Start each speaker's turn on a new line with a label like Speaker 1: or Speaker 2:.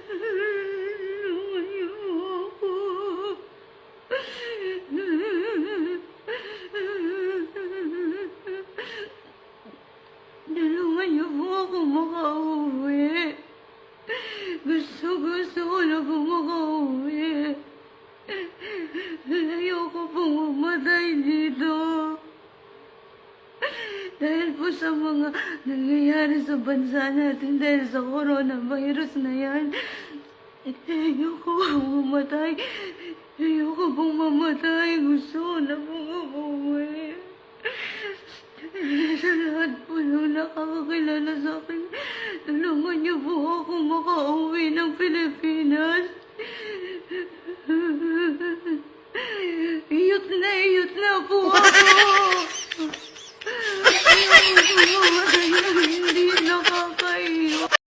Speaker 1: Tulungan niyo ako. Tulungan niyo po ako makauwi. Gusto ko na po makauwi. Ayoko pong mamatay dito. Dahil po sa mga nangyayari sa bansa natin dahil sa coronavirus na yan, ayoko pong mamatay. Ayoko pong mamatay. Gusto ko na pong umuwi. Sa lahat po nung nakakakilala sa akin, tulungan niyo po ako makauwi ng Pilipinas. Iyot na po ako. Ayoko po mamatay